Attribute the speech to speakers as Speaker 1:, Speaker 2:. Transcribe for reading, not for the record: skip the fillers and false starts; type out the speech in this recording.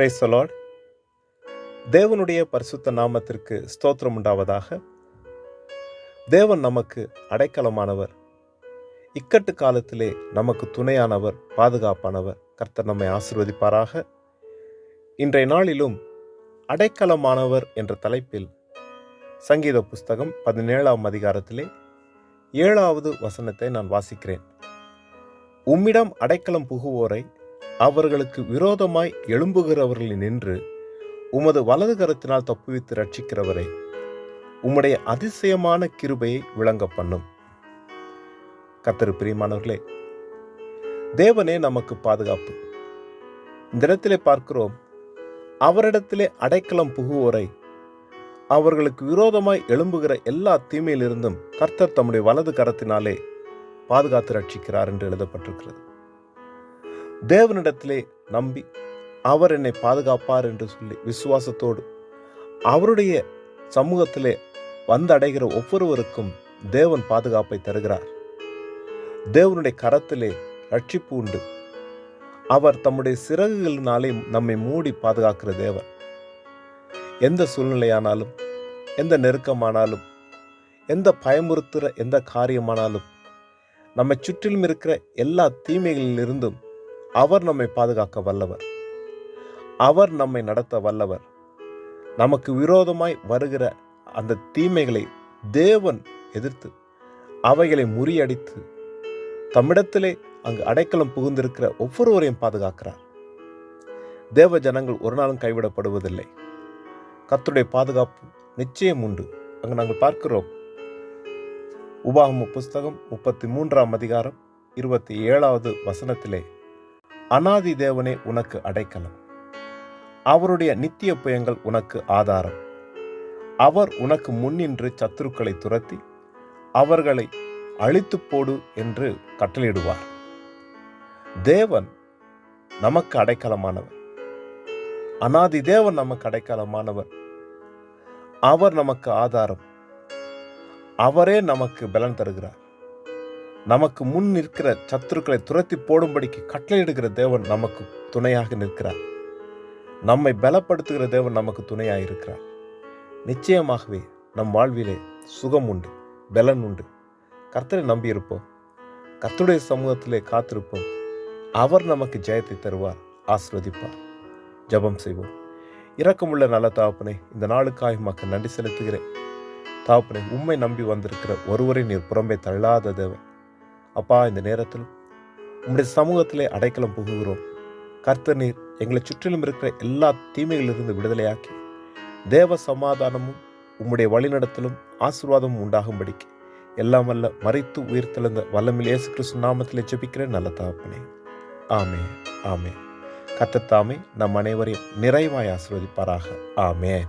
Speaker 1: Praise the Lord. தேவனுடைய பரிசுத்த நாமத்திற்கு ஸ்தோத்திரம் உண்டாவதாக. தேவன் நமக்கு அடைக்கலமானவர், இக்கட்டு காலத்திலே நமக்கு துணையானவர், பாதுகாப்பானவர். கர்த்தர் நம்மை ஆசீர்வதிப்பாராக. இன்றைய நாளிலும் அடைக்கலமானவர் என்ற தலைப்பில் சங்கீத புஸ்தகம் 17ஆம் அதிகாரத்திலே 7வது வசனத்தை நான் வாசிக்கிறேன். உம்மிடம் அடைக்கலம் புகுவோரை அவர்களுக்கு விரோதமாய் எழும்புகிறவர்களில் நின்று உமது வலது கரத்தினால் தப்புவித்து ரட்சிக்கிறவரை உம்முடைய அதிசயமான கிருபையை விளங்க பண்ணும். கர்த்தர் பிரியமானவர்களே, தேவனே நமக்கு பாதுகாப்பு. இந்த இடத்திலே பார்க்கிறோம், அவரிடத்திலே அடைக்கலம் புகுவோரை அவர்களுக்கு விரோதமாய் எழும்புகிற எல்லா தீமையிலிருந்தும் கர்த்தர் தம்முடைய வலது கரத்தினாலே பாதுகாத்து ரட்சிக்கிறார் என்று எழுதப்பட்டிருக்கிறது. தேவனிடத்திலே நம்பி அவர் என்னை பாதுகாப்பார் என்று சொல்லி விசுவாசத்தோடு அவருடைய சமூகத்திலே வந்தடைகிற ஒவ்வொருவருக்கும் தேவன் பாதுகாப்பை தருகிறார். தேவனுடைய கரத்திலே ரட்சிப்பு உண்டு. அவர் தம்முடைய சிறகுகளினாலே நம்மை மூடி பாதுகாக்கிற தேவன். எந்த சூழ்நிலையானாலும், எந்த நெருக்கமானாலும், எந்த பயமுறுத்துகிற எந்த காரியமானாலும், நம்மை சுற்றிலும் இருக்கிற எல்லா தீமைகளிலிருந்தும் அவர் நம்மை பாதுகாக்க வல்லவர். அவர் நம்மை நடத்த வல்லவர். நமக்கு விரோதமாய் வருகிற அந்த தீமைகளை தேவன் எதிர்த்து அவைகளை முறியடித்து தம்மிடத்திலே அங்கு அடைக்கலம் புகுந்திருக்கிற ஒவ்வொருவரையும் பாதுகாக்கிறார். தேவ ஜனங்கள் ஒரு நாளும் கைவிடப்படுவதில்லை. கர்த்தருடைய பாதுகாப்பு நிச்சயம் உண்டு. அங்கு நாங்கள் பார்க்கிறோம், உபாகம புஸ்தகம் 33ஆம் அதிகாரம் 27வது வசனத்திலே, அநாதி தேவனே உனக்கு அடைக்கலம், அவருடைய நித்திய புயங்கள் உனக்கு ஆதாரம், அவர் உனக்கு முன்னின்று சத்துருக்களை துரத்தி அவர்களை அழித்து போடு என்று கட்டளையிடுவார். தேவன் நமக்கு அடைக்கலமானவர். அநாதி தேவன் நமக்கு அடைக்கலமானவர். அவர் நமக்கு ஆதாரம். அவரே நமக்கு பலன் தருகிறார். நமக்கு முன் நிற்கிற சத்துருக்களை துரத்தி போடும்படிக்கு கட்டளையிடுகிற தேவன் நமக்கு துணையாக நிற்கிறார். நம்மை பலப்படுத்துகிற தேவன் நமக்கு துணையாக இருக்கிறார். நிச்சயமாகவே நம் வாழ்விலே சுகம் உண்டு, பலன் உண்டு. கர்த்தரை நம்பியிருப்போம். கர்த்தருடைய சமூகத்திலே காத்திருப்போம். அவர் நமக்கு ஜெயத்தை தருவார், ஆசீர்வதிப்பார். ஜெபம் செய்வோம். இரக்கமுள்ள நல்ல தகப்பனே, இந்த நாளுக்காக உமக்கு நன்றி செலுத்துகிறேன். தகப்பனே, உம்மை நம்பி வந்திருக்கிற ஒருவரை நீர் புறம்பே தள்ளாத தேவன். அப்பா, இந்த நேரத்தில் உம்முடைய சமூகத்திலே அடைக்கலம் புகுகிறோம். கர்த்தர் நீர் எங்களை சுற்றிலும் இருக்கிற எல்லா தீமைகளிலிருந்து விடுதலையாக்கி தேவ சமாதானமும் உம்முடைய வழிநடத்தலும் ஆசீர்வாதமும் உண்டாகும்படிக்கு எல்லாம் வல்ல மரித்து உயிர்த்தெழுந்த வல்லமில் இயேசு கிறிஸ்து நாமத்திலே ஜெபிக்கிறேன் நல்ல தகப்பனே. ஆமென், ஆமென். கர்த்தர் தாமே நம் அனைவரையும் நிறைவாய் ஆசீர்வதிப்பாராக. ஆமென்.